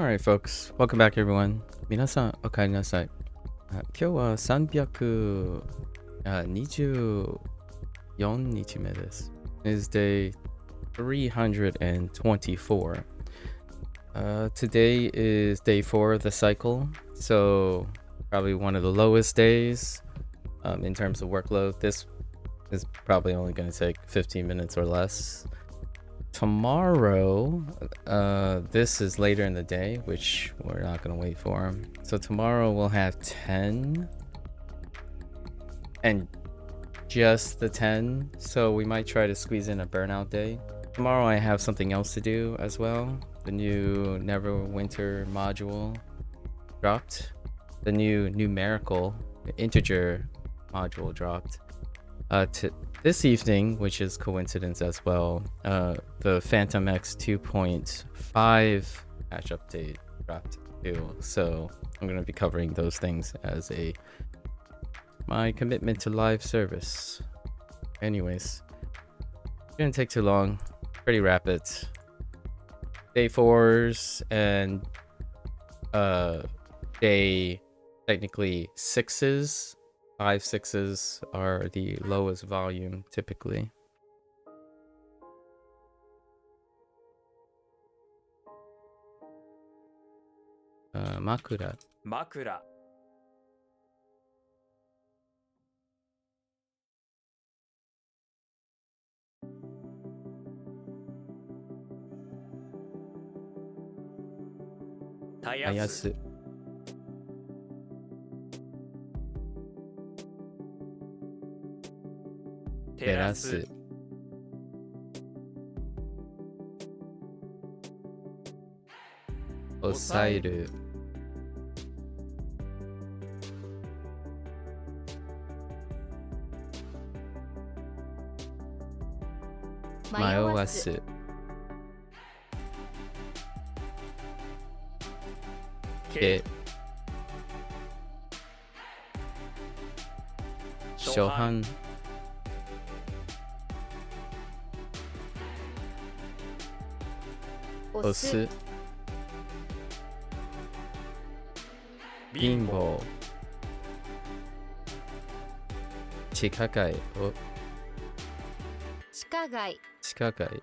Alright, folks. Welcome back, everyone. 皆さん、お帰りなさい。今日は324日目です。It is day 324. Today is day 4 of the cycle, so probably one of the lowest days in terms of workload. This is probably only going to take 15 minutes or less. Tomorrow, this is later in the day, which we're not going to wait for. So tomorrow we'll have 10 and just the 10. So we might try to squeeze in a burnout day. Tomorrow I have something else to do as well. The new Neverwinter module dropped. The new numerical integer module dropped. This evening, which is coincidence as well, the Phantom X 2.5 patch update dropped too. So I'm going to be covering those things as my commitment to live service. Anyways, it didn't take too long. Pretty rapid. Day 4s and day technically 6s. 5, 6s are the lowest volume typically. Makura. たあやす。照らす。抑える。迷わす。け。初版。押す。貧乏。地下街を。地下街。地下街。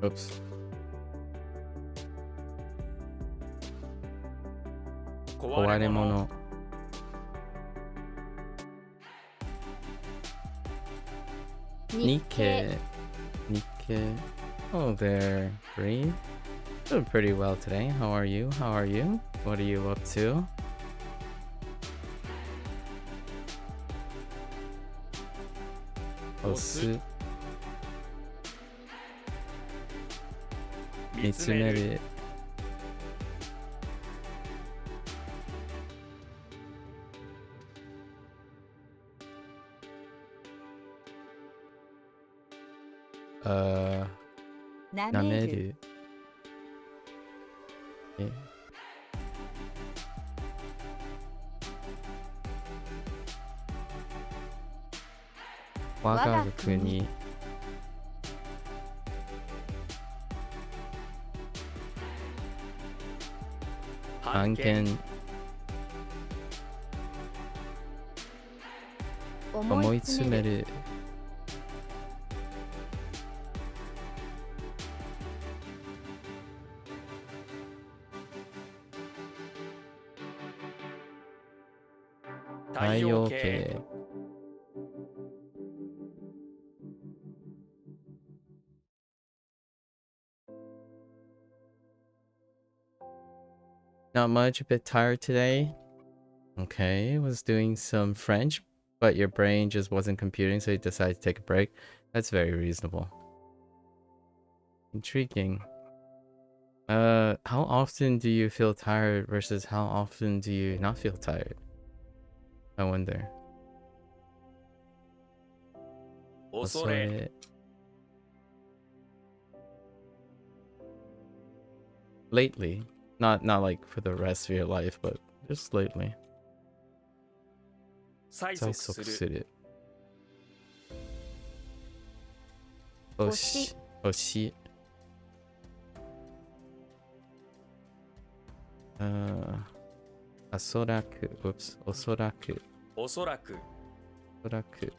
Oops. 壊れ物。日経。日経。Oh there, Green. Doing pretty well today. How are you? How are you? What are you up to? Osu. 見つめる。舐める。我が国。案件。思い詰める。太陽系。Not much, a bit tired today. Okay, was doing some French, but your brain just wasn't computing, so you decided to take a break. That's very reasonable. Intriguing. How often do you feel tired versus how often do you not feel tired? I wonder. 恐れ。lately. Not like for the rest of your life, but just lately. 催催促する促する。星星。おそらく。Oops. おそらく。おそらくおそらく。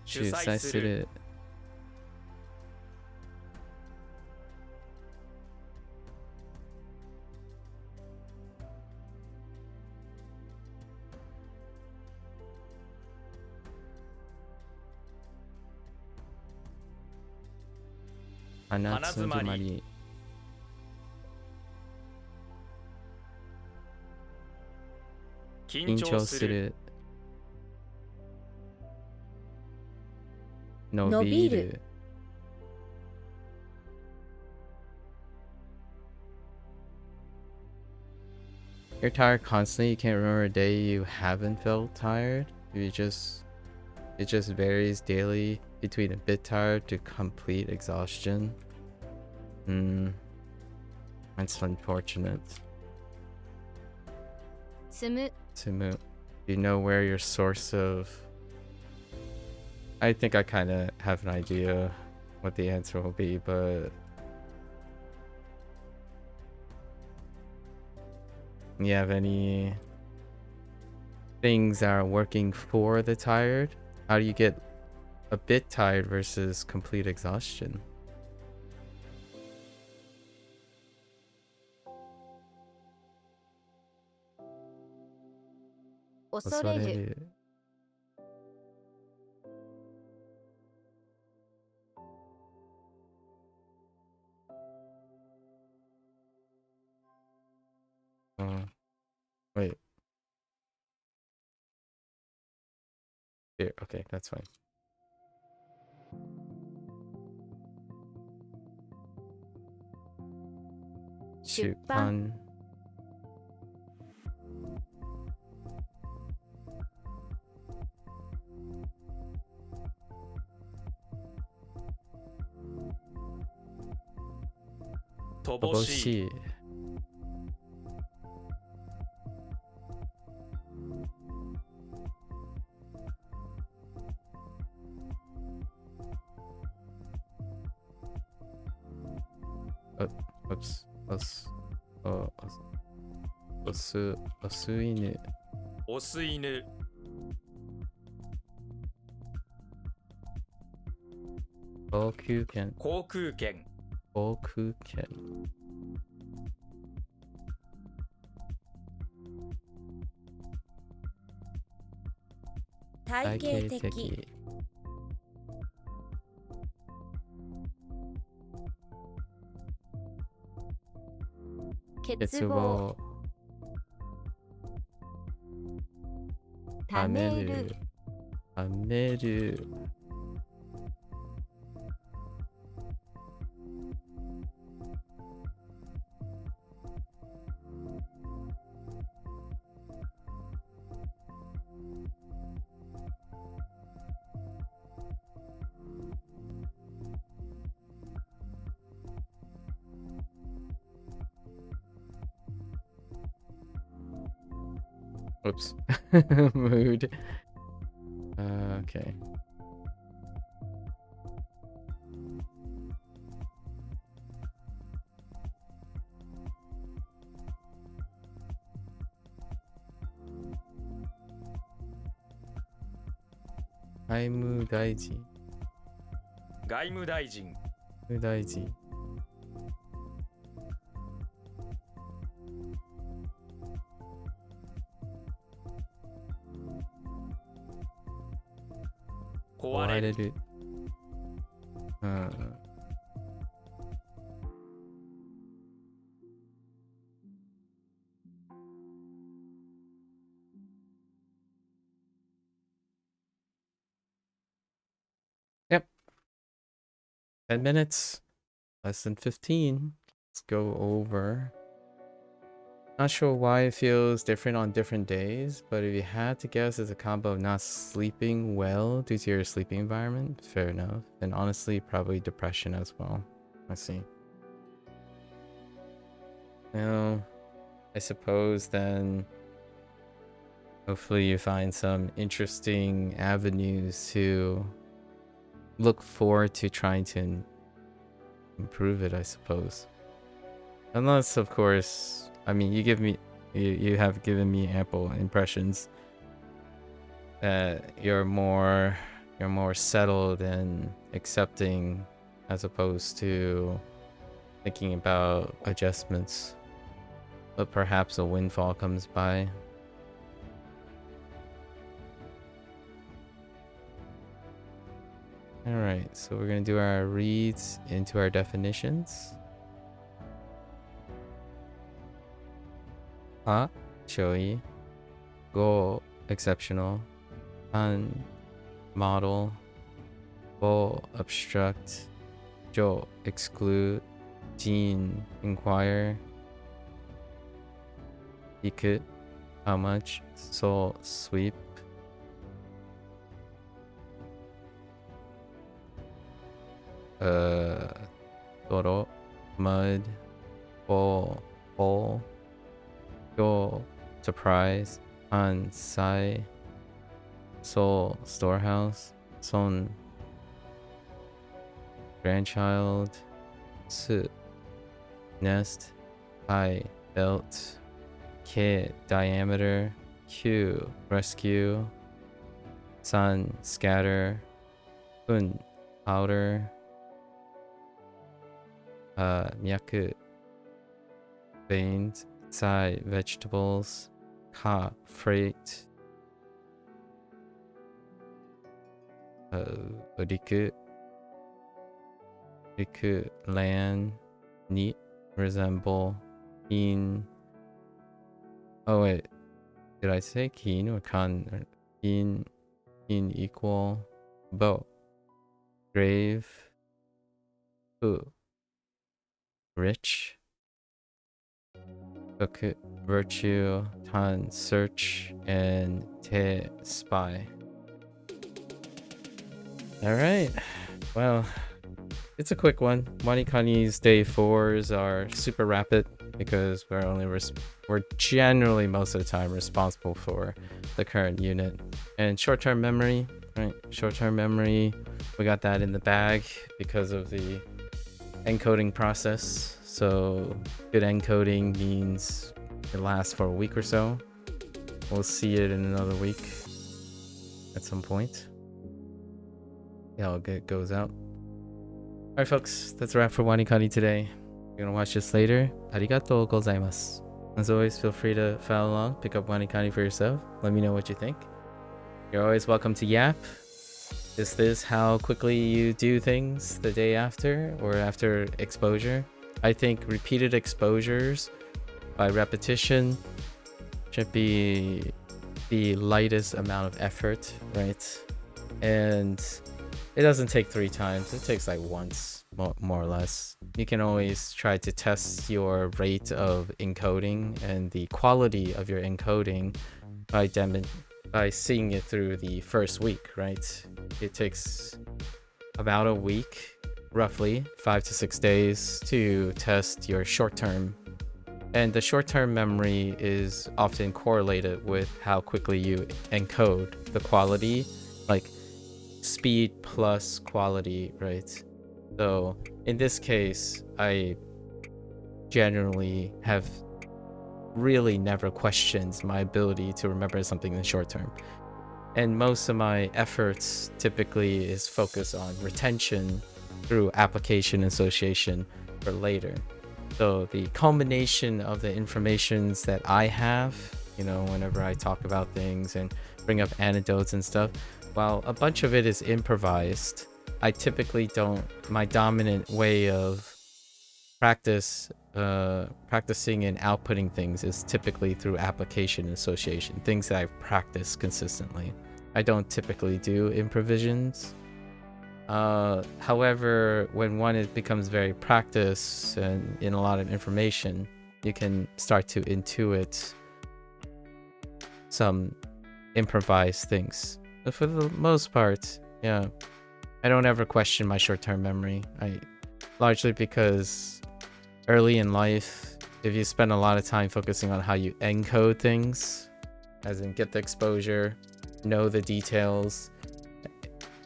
主催する花花つま詰まりり。緊緊張張するする。伸びる。You're tired constantly. You can't remember a day you haven't felt tired. It just varies daily between a bit tired to complete exhaustion. That's unfortunate. 積む Sumu, do you know where your source of... I think I kind of have an idea what the answer will be, but... You have any things that are working for the tired? How do you get a bit tired versus complete exhaustion? 恐れるWait. Here, okay, that's fine. Shupan. Toboshi. Oops. Osuinu. オス犬 Bokuken. 航空券 Bokuken. 体系的欠乏貯める貯める Oops. Mood. Okay. I'm 大臣。外務大臣大臣。壊れるる。うん。Yep. 10 minutes. Less than 15. Let's go over Not sure why it feels different on different days, but if you had to guess, it's a combo of not sleeping well due to your sleeping environment. Fair enough. And honestly, probably depression as well. Let's see. Well, I suppose then hopefully you find some interesting avenues to look forward to trying to improve it, I suppose. Unless, of course, I mean, you have given me ample impressions that you're more settled and accepting as opposed to thinking about adjustments. But perhaps a windfall comes by. Alright, so we're gonna do our reads into our definitions. Ha, choi. Go, exceptional. Han, model. Bo, obstruct. Jo, exclude. Jin, inquire. Iku, how much. So, sweep. Doro, mud. Bo, bowl. Yo, surprise. Han, sai. Sol, storehouse. Son, grandchild. Su, nest. Hai, belt. Ke, diameter. Q, rescue. San, scatter. Un, powder. Myaku, veins. Sai, vegetables. Ka, freight. Riku, land. Ni, resemble. In. Oh wait, did I say keen or kan? In equal. Bo, grave. Fu, rich. Toku, virtue. Tan, search. And te, spy. Alright, well, it's a quick one. WaniKani's day 4s are super rapid because we're generally most of the time responsible for the current unit. And short-term memory, right? Short-term memory, we got that in the bag because of the encoding process. So good encoding means it lasts for a week or so. We'll see it in another week at some point. How it goes out. Alright folks, that's a wrap for WaniKani today. You're gonna watch this later. Arigatou gozaimasu. As always, feel free to follow along, pick up WaniKani for yourself. Let me know what you think. You're always welcome to yap. Is this how quickly you do things the day after or after exposure? I think repeated exposures by repetition should be the lightest amount of effort, right? And it doesn't take 3 times, it takes like once, more or less. You can always try to test your rate of encoding and the quality of your encoding by seeing it through the first week, right? It takes about a week, roughly 5 to 6 days to test your short-term. And the short-term memory is often correlated with how quickly you encode the quality, like speed plus quality, right? So in this case, I generally have really never questioned my ability to remember something in the short term. And most of my efforts typically is focused on retention through application association for later. So the combination of the informations that I have, you know, whenever I talk about things and bring up anecdotes and stuff, while a bunch of it is improvised, I typically don't, my dominant way of practicing and outputting things is typically through application association, things that I've practiced consistently. I don't typically do improvisions. However, when one becomes very practiced and in a lot of information, you can start to intuit some improvised things. But for the most part, yeah, I don't ever question my short-term memory. Largely because early in life, if you spend a lot of time focusing on how you encode things, as in get the exposure, know the details,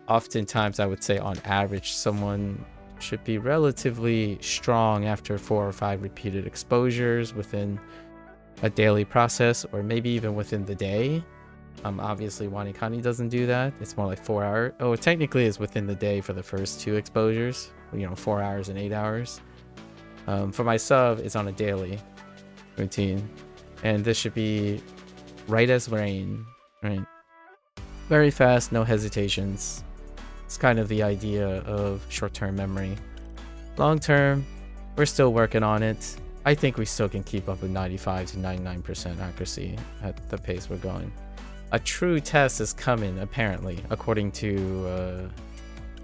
oftentimes I would say on average someone should be relatively strong after 4 or 5 repeated exposures within a daily process, or maybe even within the day. Obviously WaniKani doesn't do that. It's more like 4 hours. Oh, technically it's within the day for the first 2 exposures, 4 hours and 8 hours. For my sub, it's on a daily routine, and this should be right as rain, right? Very fast, no hesitations. It's kind of the idea of short-term memory. Long-term, we're still working on it. I think we still can keep up with 95 to 99% accuracy at the pace we're going. A true test is coming, apparently, according to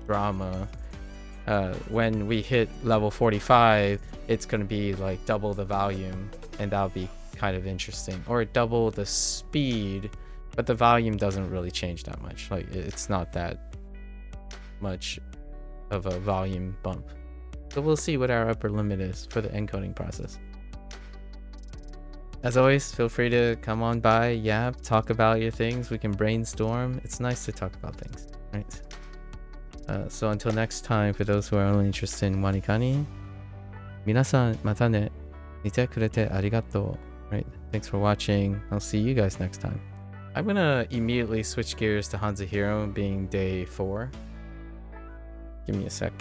drama. When we hit level 45, it's going to be like double the volume, and that'll be kind of interesting. Or double the speed, but the volume doesn't really change that much. Like, it's not that much of a volume bump. So we'll see what our upper limit is for the encoding process. As always, feel free to come on by, yap, talk about your things. We can brainstorm. It's nice to talk about things, right? So until next time, for those who are only interested in WaniKani, 皆さんまたね。見てくれてありがとう. Right? Thanks for watching. I'll see you guys next time. I'm gonna immediately switch gears to Hanzahiro, being day 4. Give me a sec.